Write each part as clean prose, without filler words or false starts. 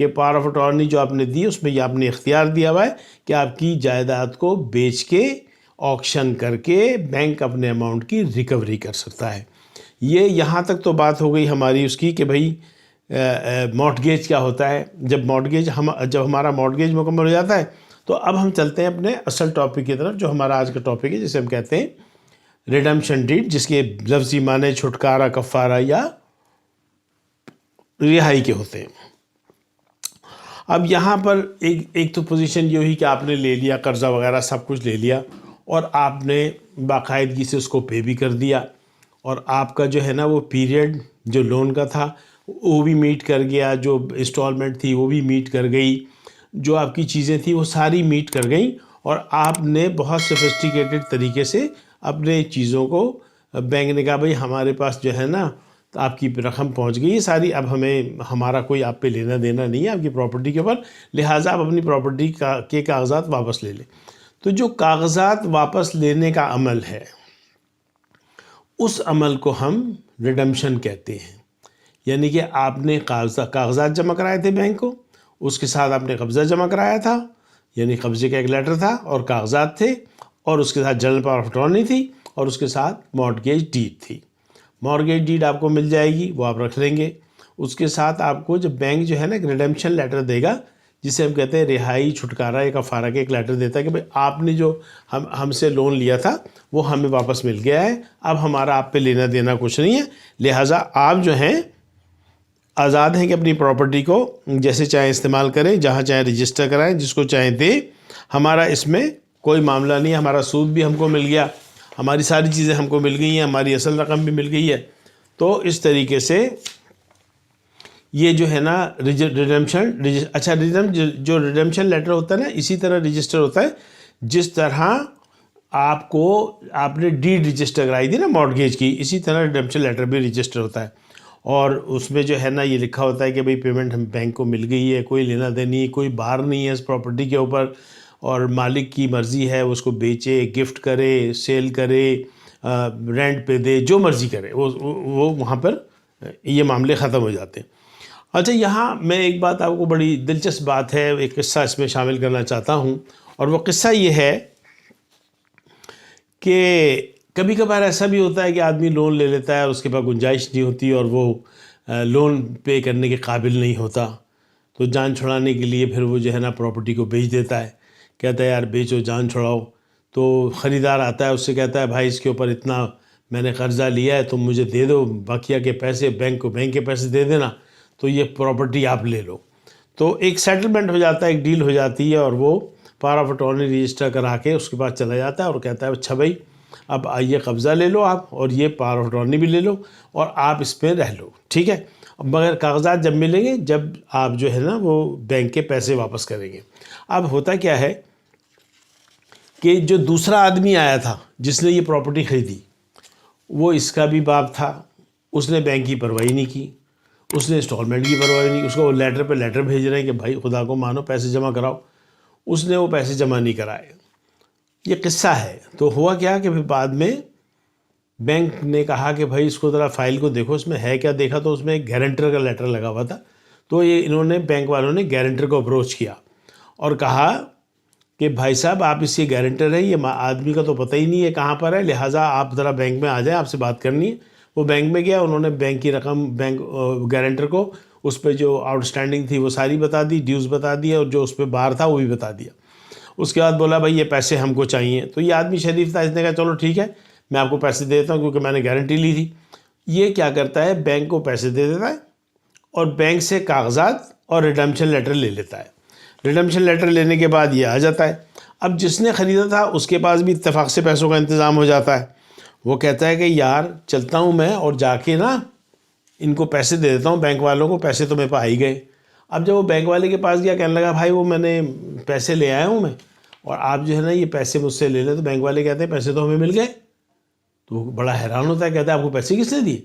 کہ power of attorney جو آپ نے دی اس میں یہ آپ نے اختیار دیا ہوا ہے کہ آپ کی جائیداد کو بیچ کے آکشن کر کے بینک اپنے اماؤنٹ کی ریکوری کر سکتا ہے۔ یہ یہاں تک تو بات ہو گئی ہماری اس کی کہ بھئی مارٹگیج کیا ہوتا ہے۔ جب ہمارا مارٹگیج مکمل ہو جاتا ہے تو اب ہم چلتے ہیں اپنے اصل ٹاپک کی طرف، جو ہمارا آج کا ٹاپک ہے، جسے ہم کہتے ہیں ریڈمپشن ڈیڈ، جس کے لفظی معنی چھٹکارا، کفارہ یا رہائی کے ہوتے ہیں۔ اب یہاں پر ایک تو پوزیشن یہ ہوئی کہ آپ نے لے لیا قرضہ وغیرہ سب کچھ لے لیا اور آپ نے باقاعدگی سے اس کو پے بھی کر دیا، اور آپ کا جو ہے نا وہ پیریڈ جو لون کا تھا وہ بھی میٹ کر گیا، جو انسٹالمنٹ تھی وہ بھی میٹ کر گئی، جو آپ کی چیزیں تھیں وہ ساری میٹ کر گئیں، اور آپ نے بہت سوفسٹیکیٹڈ طریقے سے اپنے چیزوں کو بینک نے کہا بھئی ہمارے پاس جو ہے نا آپ کی رقم پہنچ گئی ہے ساری، اب ہمارا کوئی آپ پہ لینا دینا نہیں ہے آپ کی پراپرٹی کے اوپر، لہٰذا آپ اپنی پراپرٹی کے کاغذات واپس لے لیں۔ تو جو کاغذات واپس لینے کا عمل ہے اس عمل کو ہم ریڈمپشن کہتے ہیں، یعنی کہ آپ نے کاغذات جمع کرائے تھے بینک کو، اس کے ساتھ آپ نے قبضہ جمع کرایا تھا، یعنی قبضے کا ایک لیٹر تھا اور کاغذات تھے، اور اس کے ساتھ جنرل پاور آف اٹارنی تھی، اور اس کے ساتھ مارٹگیج ڈیڈ تھی۔ مارٹگیج ڈیڈ آپ کو مل جائے گی، وہ آپ رکھ لیں گے۔ اس کے ساتھ آپ کو جب بینک جو ہے نا ایک ریڈمپشن لیٹر دے گا، جسے ہم کہتے ہیں رہائی، چھٹکارا یا کفارہ کے، ایک لیٹر دیتا ہے کہ بھئی آپ نے جو ہم سے لون لیا تھا وہ ہمیں واپس مل گیا ہے، اب ہمارا آپ پہ لینا دینا کچھ نہیں ہے، لہٰذا آپ جو ہیں آزاد ہیں کہ اپنی پراپرٹی کو جیسے چاہیں استعمال کریں، جہاں چاہیں رجسٹر کرائیں، جس کو چاہیں دیں، ہمارا اس میں کوئی معاملہ نہیں ہے، ہمارا سود بھی ہم کو مل گیا، ہماری ساری چیزیں ہم کو مل گئی ہیں، ہماری اصل رقم بھی مل گئی ہے۔ تو اس طریقے سے یہ جو ہے نا ریڈمپشن، جو ریڈمپشن لیٹر ہوتا ہے نا اسی طرح رجسٹر ہوتا ہے، جس طرح آپ نے ڈیڈ رجسٹر کرائی تھی نا مارٹگیج کی، اسی طرح ریڈمپشن لیٹر بھی رجسٹر ہوتا ہے، اور اس میں جو ہے نا یہ لکھا ہوتا ہے کہ بھئی پیمنٹ ہم بینک کو مل گئی ہے، کوئی لینا دینی، کوئی بار نہیں ہے اس پراپرٹی کے اوپر، اور مالک کی مرضی ہے وہ اس کو بیچے، گفٹ کرے، سیل کرے، رینٹ پہ دے، جو مرضی کرے، وہ وہاں پر یہ معاملے ختم ہو جاتے ہیں۔ اچھا، یہاں میں ایک بات آپ کو بڑی دلچسپ بات ہے، ایک قصہ اس میں شامل کرنا چاہتا ہوں، اور وہ قصہ یہ ہے کہ کبھی کبھار ایسا بھی ہوتا ہے کہ آدمی لون لے لیتا ہے اور اس کے پاس گنجائش نہیں ہوتی اور وہ لون پے کرنے کے قابل نہیں ہوتا، تو جان چھڑانے کے لیے پھر وہ جو ہے نا پراپرٹی کو بیچ دیتا ہے، کہتا ہے یار بیچو، جان چھڑاؤ۔ تو خریدار آتا ہے، اس سے کہتا ہے بھائی اس کے اوپر اتنا میں نے قرضہ لیا ہے، تم مجھے دے دو، بقیہ کے پیسے بینک کو بینک کے پیسے دے دینا، تو یہ پراپرٹی آپ لے لو۔ تو ایک سیٹلمنٹ ہو جاتا ہے، ایک ڈیل ہو جاتی ہے، اور وہ پاور آف اٹارنی رجسٹر کرا کے اس کے پاس چلا جاتا ہے اور کہتا ہے اچھا بھائی اب آئیے قبضہ لے لو آپ، اور یہ پاور آف اٹارنی بھی لے لو، اور آپ اس پہ رہ لو، ٹھیک ہے، مگر کاغذات جب ملیں گے جب آپ جو ہے نا وہ بینک کے پیسے واپس کریں گے۔ اب ہوتا کیا ہے کہ جو دوسرا آدمی آیا تھا جس نے یہ پراپرٹی خریدی، وہ اس کا بھی باپ تھا، اس نے بینک کی پرواہی نہیں کی، اس نے انسٹالمنٹ کی پرواہی نہیں، اس کو وہ لیٹر پہ لیٹر بھیج رہے ہیں کہ بھائی خدا کو مانو پیسے جمع کراؤ، اس نے وہ پیسے جمع نہیں کرائے۔ یہ قصہ ہے۔ تو ہوا کیا کہ پھر بعد میں بینک نے کہا کہ بھائی اس کو ذرا فائل کو دیکھو، اس میں ہے کیا، دیکھا تو اس میں ایک گارنٹر کا لیٹر لگا ہوا تھا، تو یہ انہوں نے بینک والوں نے گارنٹر کو اپروچ کیا اور کہا کہ بھائی صاحب آپ اس کے گارنٹر ہیں، یہ آدمی کا تو پتہ ہی نہیں ہے کہاں پر ہے، لہٰذا آپ ذرا بینک میں آ جائیں، آپ سے بات کرنی ہے۔ وہ بینک میں گیا، انہوں نے بینک کی رقم گارنٹر کو اس پہ جو آؤٹ اسٹینڈنگ تھی وہ ساری بتا دی، ڈیوز بتا دی، اور جو اس پہ بار تھا وہ بھی بتا دیا۔ اس کے بعد بولا بھائی یہ پیسے ہم کو چاہیے، تو یہ آدمی شریف تھا، اس نے کہا چلو ٹھیک ہے میں آپ کو پیسے دے دیتا ہوں کیونکہ میں نے گارنٹی لی تھی۔ یہ کیا کرتا ہے، بینک کو پیسے دے دیتا ہے اور بینک سے کاغذات اور ریڈمپشن لیٹر لے لیتا ہے۔ ریڈمپشن لیٹر لینے کے بعد یہ آ جاتا ہے، اب جس نے خریدا تھا اس کے پاس بھی اتفاق سے پیسوں کا انتظام ہو جاتا ہے، وہ کہتا ہے کہ یار چلتا ہوں میں اور جا کے نا ان کو پیسے دے دیتا ہوں، بینک والوں کو پیسے تو میرے پاس آ ہی گئے۔ اب جب وہ بینک والے کے پاس گیا، کہنے لگا بھائی وہ میں نے پیسے لے آیا ہوں میں، اور آپ جو ہے نا یہ پیسے مجھ سے لے لیں۔ تو بینک والے کہتے ہیں پیسے تو ہمیں مل گئے۔ تو وہ بڑا حیران ہوتا ہے، کہتا ہے آپ کو پیسے کس نے دیے؟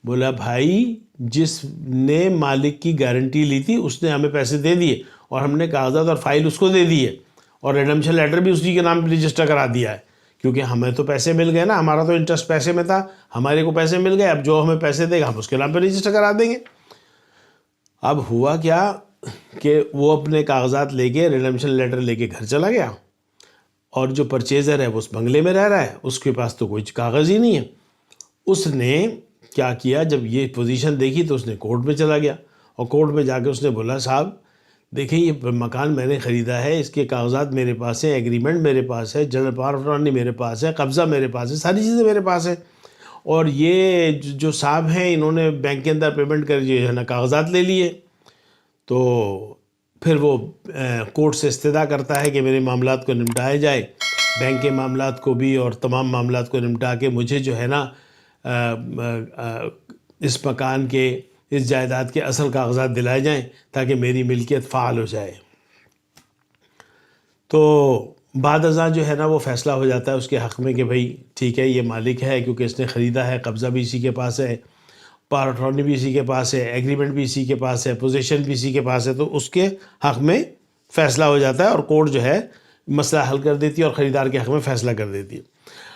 بولا بھائی جس نے مالک کی گارنٹی لی تھی اس نے ہمیں پیسے دے دیے، اور ہم نے کاغذات اور فائل اس کو دے دی ہے، اور ریڈمپشن لیٹر بھی اسی کے نام پہ رجسٹر کرا دیا ہے، کیونکہ ہمیں تو پیسے مل گئے نا، ہمارا تو انٹرسٹ پیسے میں تھا، ہمارے کو پیسے مل گئے، اب جو ہمیں پیسے دے گا ہم اس کے نام پہ رجسٹر کرا دیں گے۔ اب ہوا کیا، کہ وہ اپنے کاغذات لے کے ریڈمپشن لیٹر لے کے گھر چلا گیا، اور جو پرچیزر ہے وہ اس بنگلے میں رہ رہا ہے، اس کے پاس تو کوئی کاغذ ہی نہیں ہے۔ اس نے کیا کیا، جب یہ پوزیشن دیکھی تو اس نے کورٹ میں چلا گیا، اور کورٹ میں جا کے اس نے بولا صاحب دیکھیں یہ مکان میں نے خریدا ہے، اس کے کاغذات میرے پاس ہیں، ایگریمنٹ میرے پاس ہے، جنرل پاور آف اٹارنی میرے پاس ہے، قبضہ میرے پاس ہے، ساری چیزیں میرے پاس ہیں، اور یہ جو صاحب ہیں انہوں نے بینک کے اندر پیمنٹ کر جو ہے نا کاغذات لے لیے۔ تو پھر وہ کورٹ سے استدعا کرتا ہے کہ میرے معاملات کو نمٹایا جائے، بینک کے معاملات کو بھی اور تمام معاملات کو نمٹا کے مجھے جو ہے نا اس مکان کے، اس جائیداد کے اصل کاغذات دلائے جائیں تاکہ میری ملکیت فعال ہو جائے۔ تو بعد ازاں جو ہے نا وہ فیصلہ ہو جاتا ہے اس کے حق میں کہ بھئی ٹھیک ہے یہ مالک ہے کیونکہ اس نے خریدا ہے، قبضہ بھی اسی کے پاس ہے، پاور اٹارنی بھی اسی کے پاس ہے، ایگریمنٹ بھی اسی کے پاس ہے، پوزیشن بھی اسی کے پاس ہے، تو اس کے حق میں فیصلہ ہو جاتا ہے اور کورٹ جو ہے مسئلہ حل کر دیتی ہے اور خریدار کے حق میں فیصلہ کر دیتی ہے۔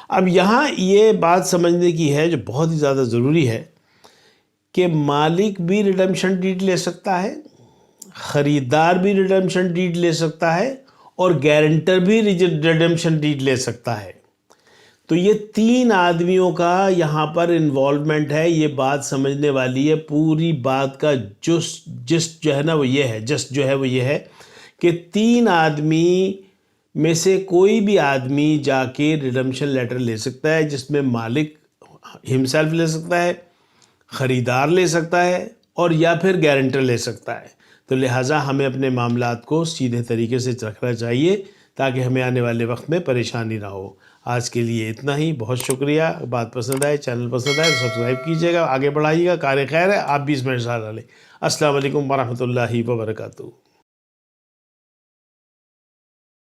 اب یہاں یہ بات سمجھنے کی ہے جو بہت ہی زیادہ ضروری ہے کہ مالک بھی ریڈمپشن ڈیڈ لے سکتا ہے، خریدار بھی ریڈمپشن ڈیڈ لے سکتا ہے، اور گارنٹر بھی ریڈمپشن ڈیڈ لے سکتا ہے۔ تو یہ تین آدمیوں کا یہاں پر انوالومنٹ ہے۔ یہ بات سمجھنے والی ہے، پوری بات کا جسٹ جو ہے نا وہ یہ ہے، جسٹ جو ہے وہ یہ ہے کہ تین آدمی میں سے کوئی بھی آدمی جا کے ریڈمپشن لیٹر لے سکتا ہے، جس میں مالک ہمسیلف لے سکتا ہے، خریدار لے سکتا ہے، اور یا پھر گارنٹر لے سکتا ہے۔ تو لہٰذا ہمیں اپنے معاملات کو سیدھے طریقے سے رکھنا چاہیے تاکہ ہمیں آنے والے وقت میں پریشانی نہ ہو۔ آج کے لیے اتنا ہی، بہت شکریہ۔ بات پسند آئے، چینل پسند آئے تو سبسکرائب کیجیے گا، آگے بڑھائیے گا، کار خیر ہے، آپ بھی اس میں حصہ ڈالیں۔ السلام علیکم ورحمۃ اللہ وبرکاتہ۔